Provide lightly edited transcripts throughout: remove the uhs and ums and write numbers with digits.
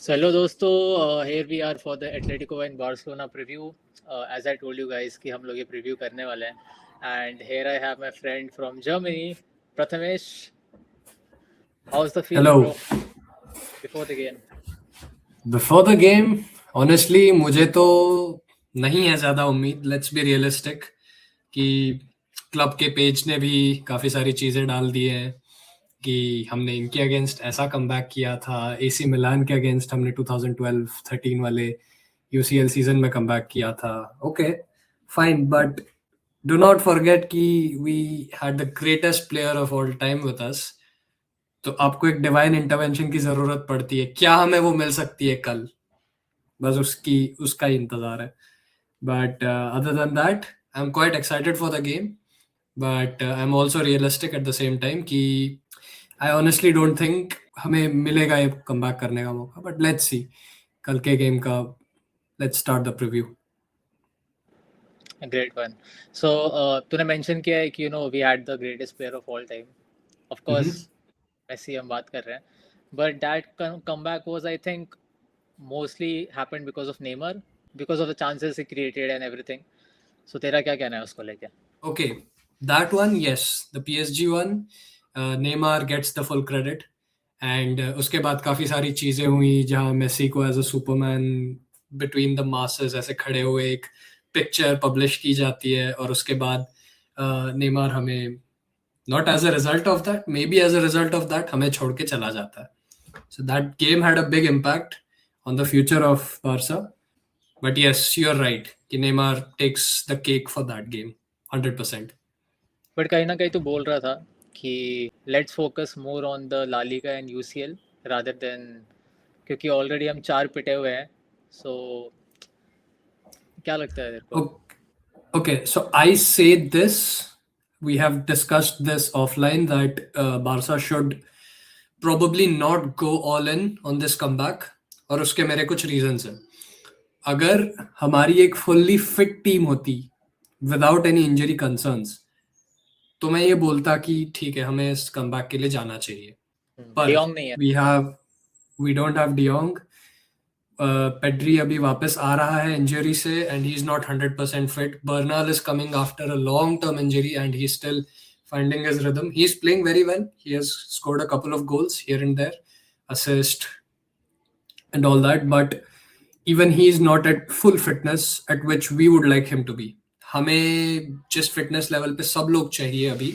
So hello दोस्तों, here we are for the Atletico and Barcelona preview. As I told you guys कि हम लोग ये preview करने वाले हैं. And here I have my friend from Germany, Prathamesh. How's the feeling, Hello. bro? Before the game. Before the game, honestly, मुझे तो नहीं है ज़्यादा उम्मीद. Let's be realistic कि क्लब के पेज ने भी काफ़ी सारी चीज़ें डाल दी हैं कि हमने इनके अगेंस्ट ऐसा कमबैक किया था. AC मिलान के अगेंस्ट हमने 2012-13 वाले UCL सीजन में कमबैक किया था. Okay, fine, but do not forget कि we had the greatest player of all time with us. तो आपको एक डिवाइन इंटरवेंशन की जरूरत पड़ती है. क्या हमें वो मिल सकती है कल? बस उसका ही इंतजार है. But other than that, I am quite excited for the game, but I am also realistic eight the same time कि आई ऑनेस्टली डोंट थिंक हमें मिलेगा ये कमबैक करने का मौका. बट लेट्स सी कल के गेम का. Let's start the preview. A great one. So तूने mention किया है कि we had the greatest player of all time. Of course, Messi हम बात कर रहे हैं. But that comeback was, I think, mostly happened because of Neymar, because of the chances he created and everything. So तेरा क्या कहना है उसको लेके? Okay, that one, yes, the PSG one, Neymar gets the full credit. And उसके बाद काफ़ी सारी चीज़ें हुई जहाँ मेसी को as a superman between the masses ऐसे खड़े हुए एक पिक्चर पब्लिश की जाती है, और उसके बाद नेमार हमें not as a result of that, may be as a result of that हमें छोड़ के चला जाता है. So that game had a big impact on the future of Barca. But yes, you are right कि Neymar takes the cake for that game 100%. But कहीं ना कहीं तो बोल रहा था कि let's focus more on the La Liga and UCL rather than, क्योंकि ऑलरेडी हम 4 पिटे हुए हैं. सो क्या लगता है तेरे को? Okay, so I say this. We have discussed this offline that Barca should probably not go all in on this comeback. और उसके मेरे कुछ reasons हैं. अगर हमारी एक fully fit team होती without any injury concerns, तो मैं ये बोलता कि ठीक है, हमें इस comeback के लिए जाना चाहिए. पर डियोंग नहीं है. we don't have De Jong. Pedri अभी वापस आ रहा है इंजरी से and he is not 100% fit. Bernal is coming after a long term injury and he is still finding his rhythm. He is playing very well. He has scored a couple of goals here and there, assist and all that, but even he is not at full fitness at which we would like him to be. हमें जिस fitness level पे सब लोग चाहिए अभी,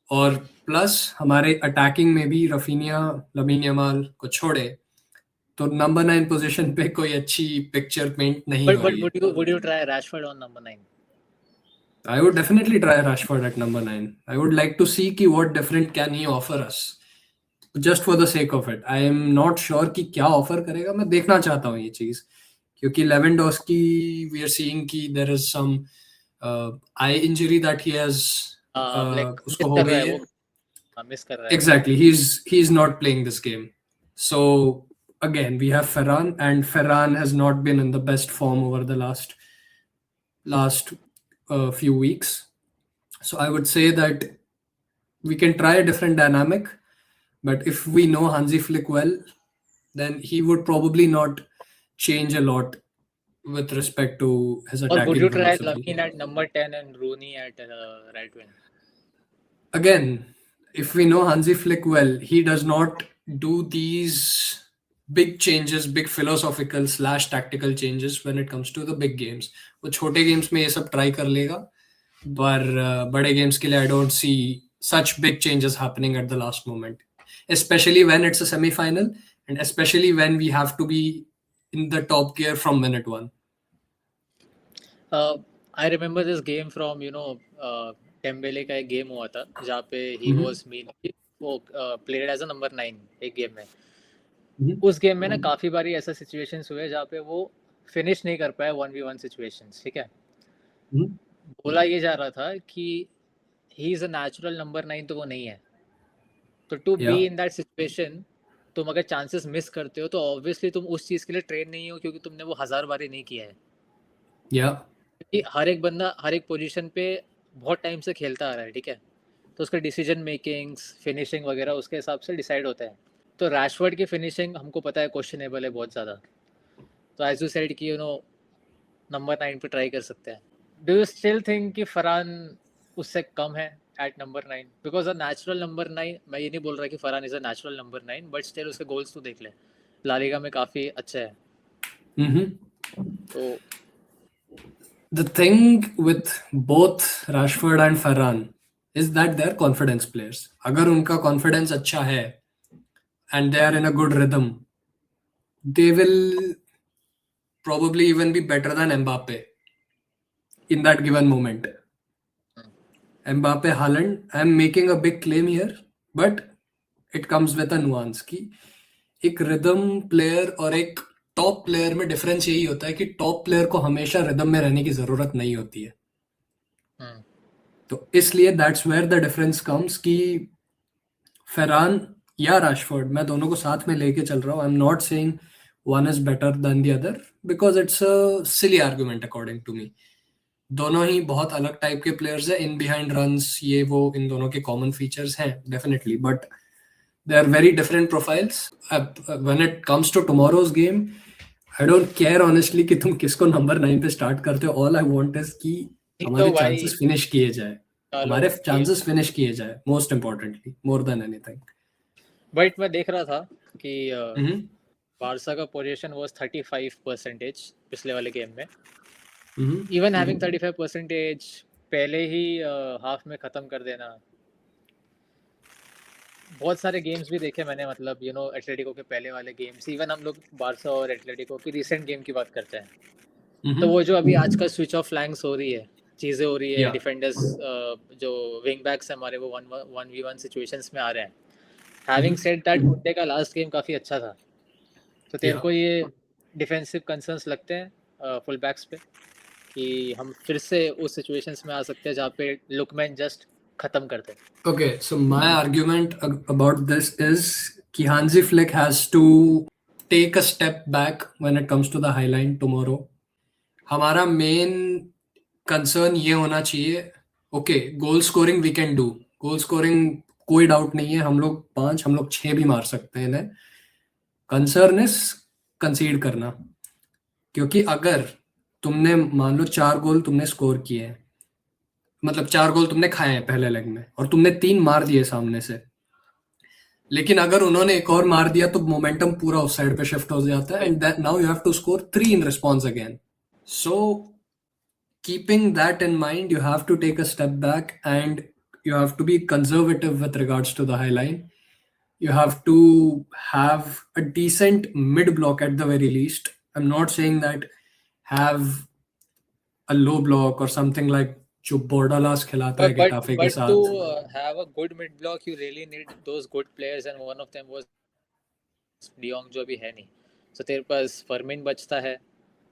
और plus हमारे attacking में भी रफीनिया, लमीन यमाल को छोड़े तो नंबर 9 पोजीशन पे कोई अच्छी पिक्चर पेंट नहीं हो रही है. But would you try Rashford on number 9? I would definitely try Rashford at number 9. I would like to see कि what different can he offer us, just for the sake of it. I am not sure कि क्या offer करेगा. मैं देखना चाहता हूँ ये चीज, क्योंकि लेवेंडोस्की we are seeing कि there is some eye injury that he has, Like उसको मिस हो कर रहा गई है है. वो, मिस कर रहा है. Exactly, he's not playing this game. So again, we have Ferran, and Ferran has not been in the best form over the last few weeks. So I would say that we can try a different dynamic, but if we know Hansi Flick well, then he would probably not change a lot with respect to his Or would attacking you try philosophy. Lamine at number 10 and Rooney at right wing? Again, if we know Hansi Flick well, he does not do these big changes, big philosophical slash tactical changes when it comes to the big games. वो छोटे games में ये सब try कर लेगा, पर बड़े games के लिए I don't see such big changes happening at the last moment, especially when it's a semi-final and especially when we have to be in the top gear from minute one. I remember this game from टेम्बेले का एक game हुआ था जहाँ पे he was mainly वो played as a number 9 एक game में. उस गेम में ना काफी बारी ऐसा सिचुएशंस हुए जहाँ पे वो फिनिश नहीं कर पाए 1v1 सिचुएशंस. ठीक है, बोला ये जा रहा था कि he is a natural number 9, तो वो नहीं है. तो to be in that situation, तुम अगर चांसेस मिस करते हो तो ऑब्वियसली तुम उस चीज के लिए ट्रेन नहीं हो, क्योंकि तुमने वो 1000 बारी नहीं किया है. क्योंकि हर एक बंदा हर एक पोजीशन पे बहुत टाइम से खेलता आ रहा है. ठीक है, तो उसका डिसीजन मेकिंग्स, फिनिशिंग वगैरह उसके हिसाब से डिसाइड होता है. तो रैशफोर्ड की फिनिशिंग हमको पता है क्वेश्चनेबल है बहुत ज़्यादा, तो एज यू सेड कि नंबर 9 पे ट्राई कर सकते हैं. डू यू स्टिल थिंक कि फरहान उससे कम है at number 9? Because a natural number 9, मैं ये नहीं बोल रहा कि Ferran is a natural number 9, but still उसके गोल्स तो देख ले, ला लीगा में काफ़ी अच्छा है. तो The thing with both Rashford and Ferran is that they're confidence players. अगर उनका confidence अच्छा है and they are in a good rhythm, they will probably even be better than Mbappe in that given moment. Mbappe, Haaland, I'm making a big claim here, but it comes with a nuance कि एक rhythm player और एक top player में difference यही होता है कि top player को हमेशा रिदम में रहने की जरूरत नहीं होती है. तो इसलिए that's where the difference comes कि फेरान या राशफोर्ड, मैं दोनों को साथ में लेके चल रहा हूँ. I am not saying one is better than the other because it's a silly argument according to me. दोनों ही बहुत अलग टाइप के प्लेयर्स हैं. इन बिहाइंड रन्स ये वो इन दोनों के कॉमन फीचर्स हैं definitely, but they are very different profiles. When it comes to tomorrow's game, I don't care honestly कि तुम किसको नंबर 9 पे स्टार्ट करते हो. All I want is कि हमारे चांसेस फिनिश किए जाए, हमारे चांसेस फिनिश किए जाए, most importantly, more than anything. But मैं देख रहा था कि बारसा का पोजीशन वाज 35% पिछले वाले गेम में. इवन हैविंग 35% पहले ही हाफ में खत्म कर देना. बहुत सारे गेम्स भी देखे मैंने, मतलब एटलेटिको के पहले वाले गेम्स. इवन हम लोग बारसा और एटलेटिको की रिसेंट गेम की बात करते हैं, तो वो जो अभी आज का स्विच ऑफ फ्लैंक्स हो रही है, चीज़ें हो रही है, डिफेंडर्स जो विंग बैक्स है हमारे वो 1v1 सिचुएशंस में आ रहे हैं. हैविंग सेड दैट गुड्डे का लास्ट गेम काफ़ी अच्छा था, तो तेरे को ये डिफेंसिव कंसर्न्स लगते हैं फुल बैक्स पे कि हम फिर से उस सिचुएशंस में आ सकते हैं जहाँ पे लुकमैन जस्ट खत्म करते हैं? Okay, so my argument about this is कि Hansi Flick has to take a step back when it comes to the highline tomorrow. हमारा मेन कंसर्न ये होना चाहिए, okay goal scoring we can do, goal scoring कोई doubt नहीं है, हम लोग 5 हम लोग 6 भी मार सकते हैं इन्हें. कंसर्न इज कंसीड करना, क्योंकि अगर तुमने मान लो 4 गोल तुमने स्कोर किए हैं, मतलब 4 गोल तुमने खाए हैं पहले लेग में और तुमने 3 मार दिए सामने से, लेकिन अगर उन्होंने एक और मार दिया तो मोमेंटम पूरा उस साइड पे शिफ्ट हो जाता है and now you have to score 3 in response again. So keeping that in mind, you have to take a step back and you have to be conservative with regards to the high line. You have to have a decent mid block at the very least. I'm not saying that have a low block or something like जो Bordalas खिलाता है Getafe के साथ. But to have a good mid block, you really need those good players, and one of them was De Jong, जो अभी है नहीं. So तेरे पास फर्मिन बचता है,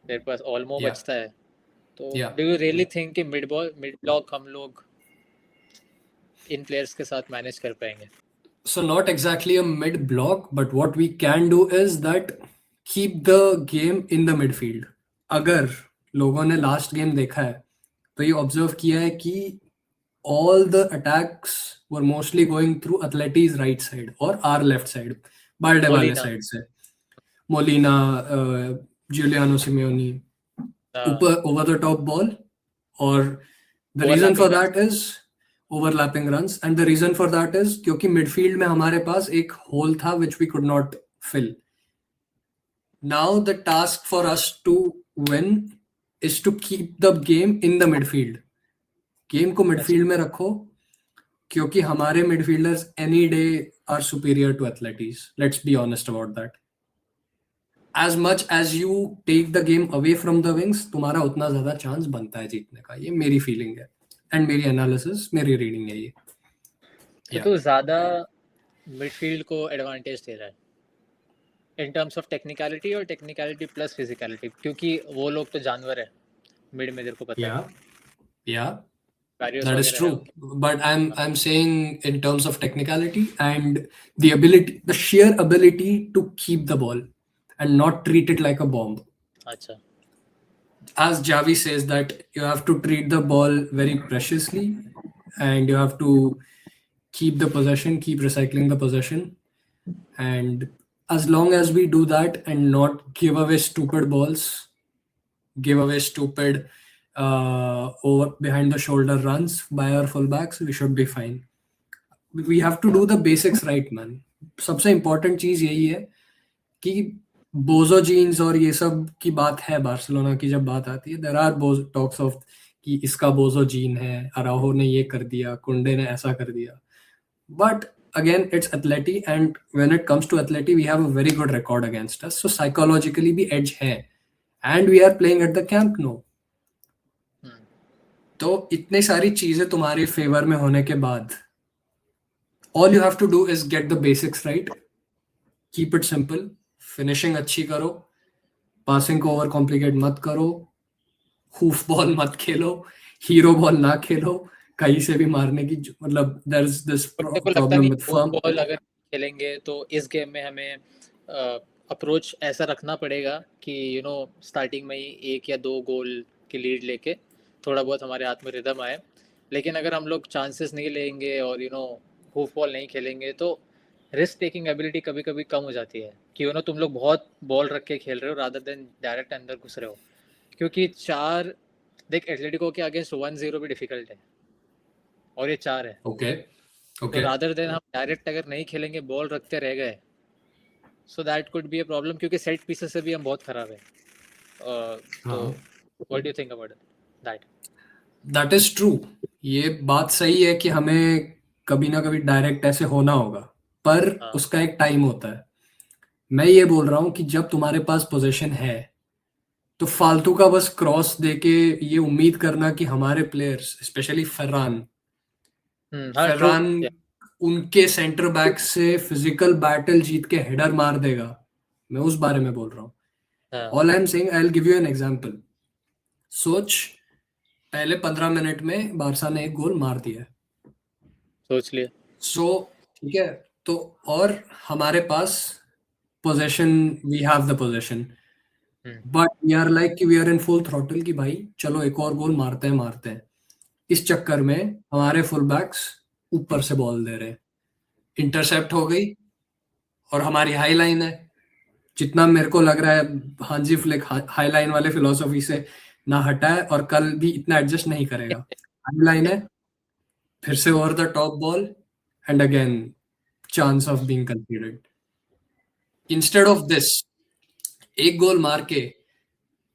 तेरे पास ओल्मो बचता है. तो do you really think कि mid block हम लोग इन प्लेयर्स के साथ मैनेज कर पाएंगे? So not exactly a mid block, but what we can do is that keep the game in the midfield. अगर लोगों ने लास्ट गेम देखा है तो ये ऑब्जर्व किया है कि all the attacks were mostly going through Atleti's right side or our left side, Balde वाले साइड से. Molina, Giuliano Simeone, over the top ball, or the reason for that is overlapping runs, and the reason for that is क्योंकि midfield में हमारे पास एक hole था which we could not fill. Now the task for us to win is to keep the game in the midfield. Game को midfield में रखो, क्योंकि हमारे midfielders any day are superior to Athletes. Let's be honest about that. As much as you take the game away from the wings, तुम्हारा उतना ज़्यादा chance बनता है जीतने का. ये मेरी फीलिंग है एंड मेरी एनालिसिस, मेरी रीडिंग है ये. तो ज़्यादा मिडफील्ड को एडवांटेज दे रहा है इन टर्म्स ऑफ टेक्निकलिटी और टेक्निकलिटी प्लस फिजिकलिटी, क्योंकि वो लोग तो जानवर है मिड में, तेरे को पता है. Yeah, that is true. But I'm saying in terms of technicality and the ability, the sheer ability to keep the ball and not treat it like a bomb. अच्छा. As Javi says that you have to treat the ball very preciously and you have to keep the possession, keep recycling the possession. And as long as we do that and not give away stupid balls, give away stupid over behind the shoulder runs by our fullbacks, we should be fine. We have to do the basics right, man. सबसे important चीज यही है कि बोजो jeans और ये सब की बात है बार्सिलोना की जब बात आती है, देयर आर टॉक्स ऑफ कि इसका बोजो जीन है, अराहो ने ये कर दिया, कुंडे ने ऐसा कर दिया. But again, it's Atleti, and when it comes to Atleti, we have a very good record against us. So psychologically भी edge है, and we are playing at the Camp Nou. तो इतने सारी चीजें तुम्हारे फेवर में होने के बाद, all you have to do is get the basics right, keep it simple, finishing अच्छी करो, passing को ओवर कॉम्प्लिकेट मत करो, हूफ बॉल मत खेलो, हीरो बॉल ना खेलो, कहीं से भी मारने की मतलब there is this problem with firm ball अगर खेलेंगे तो इस गेम में हमें अप्रोच ऐसा रखना पड़ेगा कि यू नो स्टार्टिंग में ही 1 या 2 गोल की लीड लेके थोड़ा बहुत हमारे हाथ में रिदम आए. लेकिन अगर हम लोग चांसेस नहीं लेंगे और यू नो हूफ बॉल नहीं खेलेंगे तो रिस्क टेकिंग एबिलिटी कभी कभी कम हो जाती है कि यू नो तुम लोग बहुत बॉल रख के खेल रहे हो रादर देन डायरेक्ट अंदर घुस रहे हो. क्योंकि 4 देख एटलेटिको के अगेंस्ट 1-0 भी डिफिकल्ट है और ये 4 है. ओके तो रादर देन हम डायरेक्ट अगर नहीं खेलेंगे बॉल रखते रह गए so that could be a problem क्योंकि सेट पीसेस से भी हम बहुत खराब है. तो what do you think about that? That is true. ये बात सही है कि हमें कभी ना कभी डायरेक्ट ऐसे होना होगा, पर उसका एक टाइम होता है. मैं ये बोल रहा हूँ कि जब तुम्हारे पास पोजीशन है तो फालतू का बस क्रॉस देके ये उम्मीद करना कि हमारे प्लेयर्स स्पेशली फरहान उनके सेंटर बैक से फिजिकल बैटल जीत के हेडर मार देगा, मैं उस बारे में बोल रहा हूँ. All I am saying, I will give you an example. सोच पहले 15 मिनट में बारसा ने एक गोल मार दिया, सोच लिया. सो ठीक है, तो और हमारे पास position, we have the position, but we are like कि we are in full throttle कि भाई चलो एक और गोल मारते हैं. इस चक्कर में हमारे फुल बैक्स ऊपर से बॉल दे रहे हैं, इंटरसेप्ट हो गई और हमारी हाई लाइन है. जितना मेरे को लग रहा है हांजी फ्लिक हाई लाइन वाले फिलोसफी से ना हटा है और कल भी इतना एडजस्ट नहीं करेगा. हाई लाइन है, फिर से over the top ball and again chance of being considered. Instead of this एक गोल मार के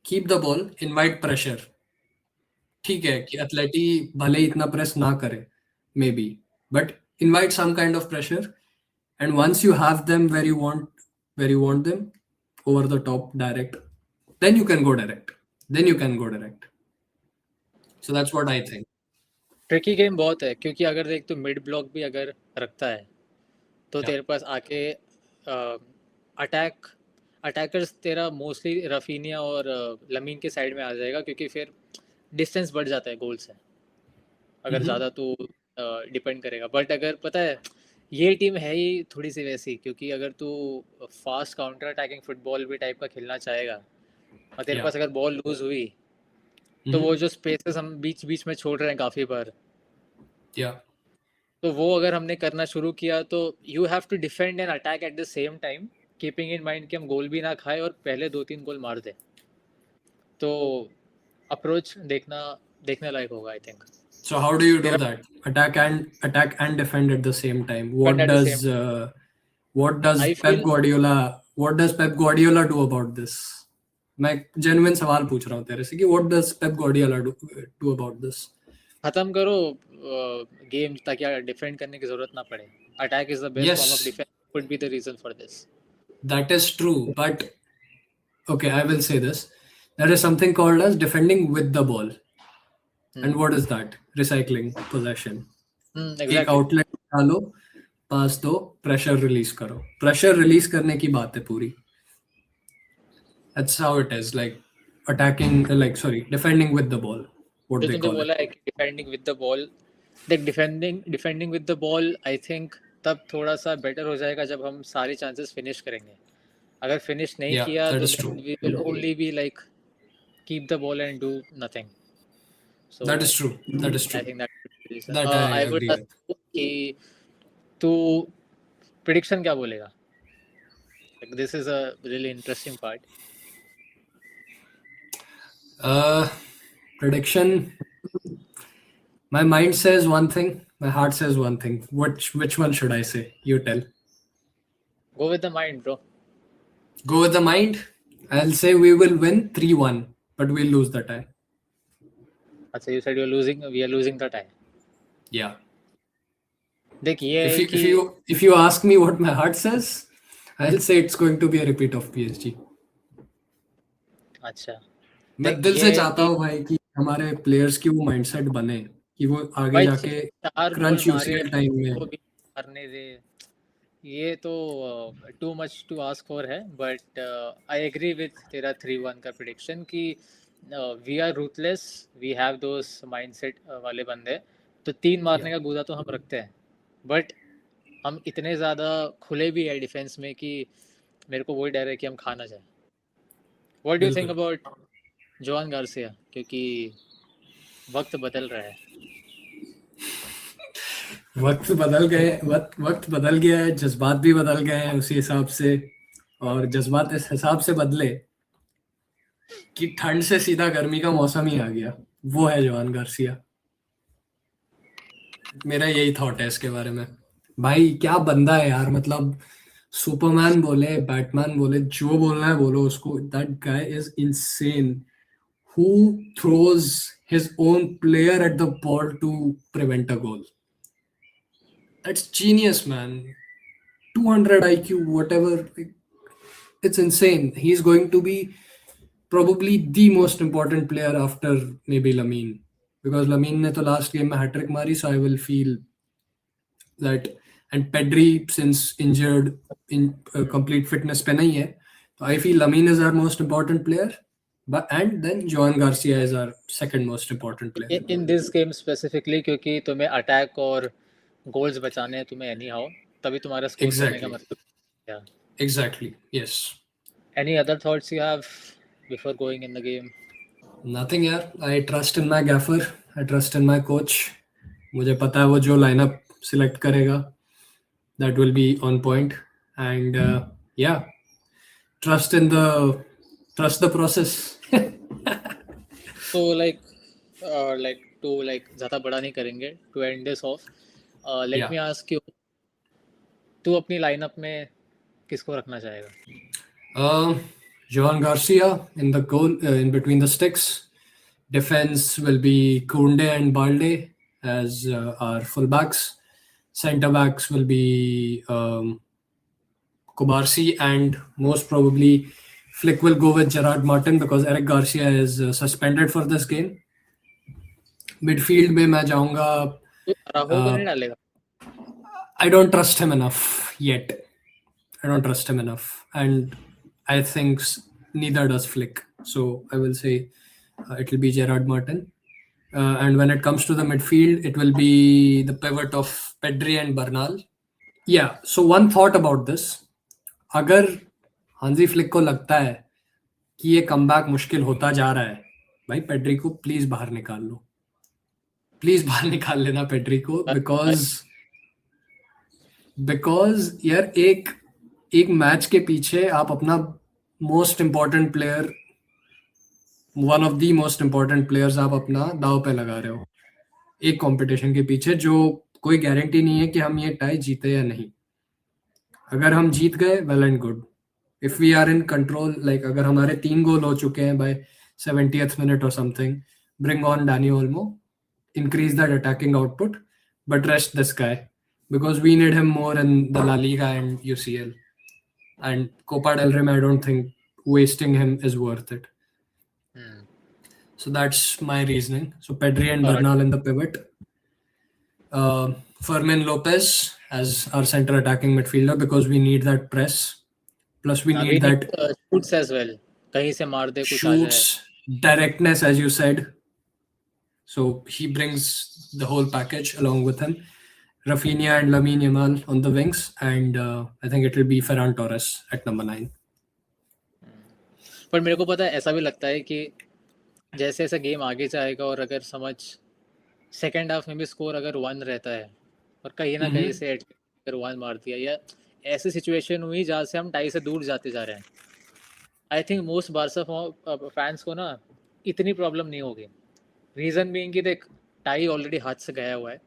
keep the ball, invite pressure. ठीक है कि एथलेटी भले इतना प्रेस ना करे maybe, but invite some kind of pressure and once you have them where you want them over the top direct, then you can go direct. So that's what I think. Tricky game बहुत है क्योंकि अगर देख तो mid block भी अगर रखता है तो तेरे पास आके अटैकर्स तेरा मोस्टली रफीनिया और लमीन के साइड में आ जाएगा क्योंकि फिर डिस्टेंस बढ़ जाता है गोल से अगर ज़्यादा तो डिपेंड करेगा. बट अगर पता है ये टीम है ही थोड़ी सी वैसी, क्योंकि अगर तू फास्ट काउंटर अटैकिंग फुटबॉल भी टाइप का खेलना चाहेगा और तेरे पास अगर बॉल लूज हुई तो वो जो स्पेसेस हम बीच बीच में छोड़ रहे हैं काफ़ी बार, तो वो अगर हमने करना शुरू किया तो you have to defend and attack at the same time, keeping in mind कि हम गोल भी ना खाए और पहले 2-3 गोल मार दे. तो अप्रोच देखने लायक होगा I think. So how do you do that? Attack and defend at the same time. What does Pep Guardiola do about this? मैं जेन्युइन सवाल पूछ रहा हूँ तेरे से कि what does Pep Guardiola do about this? खत्म करो गेम ताकि डिफेंड करने की जरूरत ना पड़े. Attack is the best form of defense. Could be the reason for this. That is true, but okay, I will say this. There is something called as defending with the ball. And what is that? Recycling possession. Exactly. एक outlet डालो, पास दो, pressure release करो. Pressure release करने की बात है पूरी. That's how it is, like defending with the ball. What they call it. Defending with the ball. Like defending with the ball, I think तब थोड़ा सा बेटर हो जाएगा जब हम सारे चांसेस फिनिश करेंगे. अगर फिनिश नहीं किया तो we will only be like keep the ball and do nothing. So that is true. I think that I would agree. कि तू प्रेडिक्शन क्या बोलेगा? Like this is a really interesting part. Prediction. My mind says one thing, my heart says one thing. Which one should I say? You tell. Go with the mind, bro. Go with the mind. I'll say we will win 3-1, but we'll lose the tie. अच्छा, you said we are losing the tie. Yeah. देख ये If है you कि if you if you ask me what my heart says, I'll say it's going to be a repeat of PSG. अच्छा मैं देख दिल ये से है चाहता कि हूँ भाई कि हमारे प्लेयर्स की वो माइंडसेट बने कि वो आगे भाई जाके 4 गोल क्रंच मारे यूसीएल टाइम में. को भी मारने दे, ये तो too much to ask for है. बट आई एग्री विथ तेरा 3-1 का प्रिडिक्शन कि we are ruthless, we have those mindset वाले बंदे. तो 3 मारने का गुदा तो हम रखते हैं, बट हम इतने ज़्यादा खुले भी है डिफेंस में कि मेरे को वही डर है कि हम खा ना जाए. व्हाट डू यू थिंक बिल्कुल. About Joan Garcia? क्योंकि वक्त बदल रहा है. वक्त बदल गया है, जज्बात भी बदल गए हैं उसी हिसाब से. और जज्बात इस हिसाब से बदले कि ठंड से सीधा गर्मी का मौसम ही आ गया. वो है जोआन गार्सिया. मेरा यही थॉट है इसके बारे में. भाई क्या बंदा है यार. मतलब सुपरमैन बोले, बैटमैन बोले, जो बोलना है बोलो उसको. That guy is insane. Who throws his own player at the ball to prevent a goal. That's genius, man. 200 IQ, whatever. It's insane. He's going to be probably the most important player after maybe Lamine. Because Lamine ने तो last game में hat-trick मारी, so I will feel that. And Pedri, since injured, in complete fitness पे नहीं है, so I feel Lamine is our most important player. And then Joan Garcia is our second most important player. In this game specifically, क्योंकि तुम्हें attack और goals बचाने हैं तुम्हें any how, तभी तुम्हारा स्कोर करने का Exactly. मतलब. या Exactly. Yes. Any other thoughts you have before going in the game? Nothing यार. I trust in my gaffer. I trust in my coach. मुझे पता है वो जो लाइनअप सिलेक्ट करेगा that will be on point. And yeah, trust the process. तो like too ज़्यादा बड़ा नहीं करेंगे, to end this off, let Yeah. Me ask you, तू अपनी लाइनअप में किसको रखना चाहेगा? Joan Garcia in the goal, in between the sticks. Defense will be Kounde and Balde as our fullbacks. Centre backs will be Kubarsi, and most probably Flick will go with Gerard Martin because Eric Garcia is suspended for this game. Midfield में मैं जाऊंगा. तू राहुल को नहीं डालेगा? I don't trust him enough yet. I don't trust him enough, and I think neither does Flick. So I will say it will be Gerard Martin. And when it comes to the midfield, it will be the pivot of Pedri and Bernal. Yeah. So one thought about this. अगर हांजी flick को लगता है कि ये comeback मुश्किल होता जा रहा है, भाई पेड्री को प्लीज बाहर निकाल लो. प्लीज बाहर निकाल लेना पेड्री को. बिकॉज यार एक मैच के पीछे आप अपना most important player, one of the most important players आप अपना दाव पे लगा रहे हो एक कंपटीशन के पीछे, जो कोई गारंटी नहीं है कि हम ये टाई जीते या नहीं. अगर हम जीत गए, well and good. If we are in control, like अगर हमारे 3 गोल हो चुके हैं बाय 70th मिनट और something, bring on Dani Olmo, increase that attacking output, but rest this guy because we need him more in the La Liga and UCL. And Copa del Rey, I don't think wasting him is worth it. So that's my reasoning. So Pedri and Bernal in the pivot. Fermin Lopez as our center attacking midfielder because we need that press. Plus we need that shoots as well. कहीं से मार दे कुछ आ जाए. Shoots, directness, as you said. So he brings the whole package along with him. Rafinha and Lamine Yamal on the wings, and I think it will be Ferran Torres at number 9. पर मेरे को पता है, ऐसा भी लगता है कि जैसे जैसे गेम आगे जाएगा और अगर समझ सेकेंड हाफ में भी स्कोर अगर 1 रहता है और कहीं ना कहीं से अगर 1 मार दिया या ऐसी सिचुएशन हुई जहाँ से हम टाई से दूर जाते जा रहे हैं। I think most Barca fans को ना इतनी प्रॉब्लम नहीं होगी। रीज़न बीइंग कि देख, टाई ऑलरेडी हाथ से गया हुआ है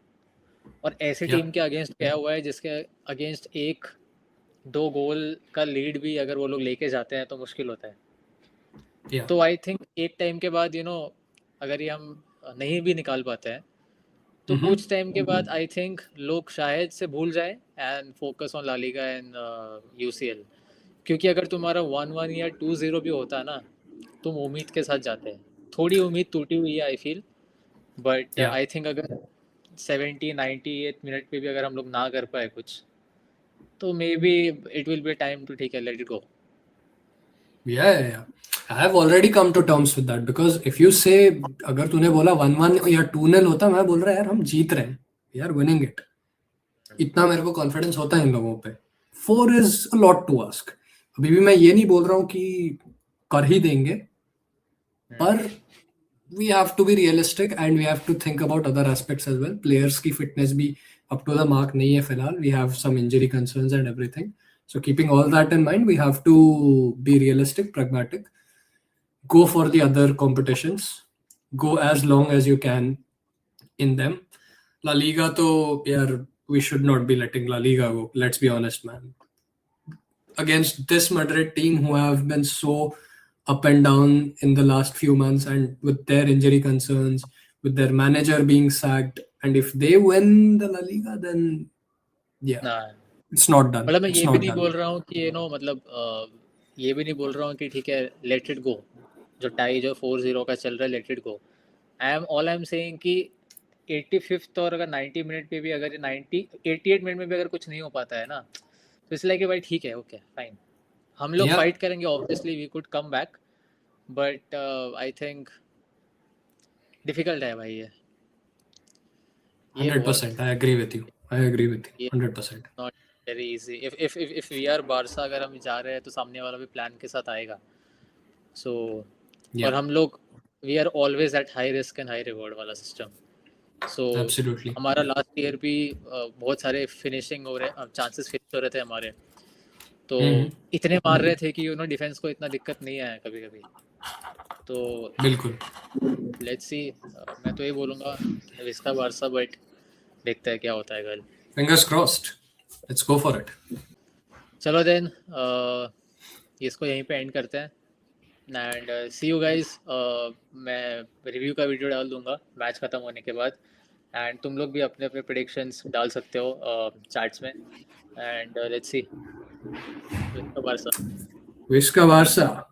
और ऐसी Yeah. टीम के अगेंस्ट गया हुआ है जिसके अगेंस्ट 1-2 गोल का लीड भी अगर वो लोग लेके जाते हैं तो मुश्किल होता है। Yeah. तो आई थिंक एक टाइम के बाद अगर ये हम नहीं भी निकाल पाते हैं तो कुछ टाइम के बाद आई थिंक लोग शायद से भूल जाए and focus on La Liga and UCL. क्योंकि अगर तुम्हारा 1-1 या 2-0 भी होता है ना, तुम उम्मीद के साथ जाते हैं। थोड़ी उम्मीद टूटी हुई है I feel, but Yeah. I think अगर 70-98 मिनट पे भी अगर हम लोग ना कर पाए कुछ, तो may be it will टाइम टू ठीक है, let it go. Yeah. I have already come to terms with that because if you say अगर तूने बोला 1-1 या 2-0 होता, मैं बोल रहा यार हम जीत रहे हैं, we are winning it. इतना मेरे को कॉन्फिडेंस होता है इन लोगों पे। 4 is a lot to ask. अभी भी मैं ये नहीं बोल रहा हूँ कि कर ही देंगे, पर we have to be realistic and we have to think about other aspects as well. Players की fitness भी up to the mark नहीं है फिलहाल. We have some injury concerns and everything. So keeping all that in mind, we have to be realistic, pragmatic. Go for the other competitions. Go as long as you can in them. La Liga to yaar, we should not be letting La Liga go. Let's be honest, man. Against this Madrid team who have been so up and down in the last few months and with their injury concerns, with their manager being sacked, and if they win the La Liga, then yeah, it's not done. मतलब मैं It's ये भी not नहीं done. बोल रहा हूँ कि मतलब ये भी नहीं बोल रहा हूँ कि ठीक है लेट इट गो, जो टाई जो 4-0 का चल रहा है let it go. I am saying कि 85th और अगर 90 मिनट पे भी अगर 88 मिनट में भी अगर कुछ नहीं हो पाता है ना, तो इसलिए कि भाई ठीक है, ओके फाइन, हम लोग Yeah. फाइट करेंगे, obviously we could come back, but I think difficult है भाई ये 100%. I agree with you. I agree with you. 100%. Not very easy. If we are Barca, अगर हम जा रहे हैं तो सामने वाला भी प्लान के साथ आएगा। सो और हम लोग we are always at high risk and high reward वाला सिस्टम। So Absolutely. हमारा लास्ट ईयर भी बहुत सारे फिनिशिंग हो रहे चांसेस फिनिश हो रहे थे हमारे, तो इतने मार रहे थे कि डिफेंस को इतना दिक्कत नहीं आया कभी कभी। तो बिल्कुल। लेट्स सी, मैं तो ये बोलूँगा विस्का बारसा, बट देखते हैं क्या होता है कल। Fingers crossed. Let's go for it. चलो देन इसको यहीं पे एंड करते हैं एंड सी यू गाइस। मैं रिव्यू का वीडियो डाल दूंगा मैच खत्म होने के बाद, एंड तुम लोग भी अपने अपने प्रेडिक्शंस डाल सकते हो चैट्स में, and let's see. Visca Barça.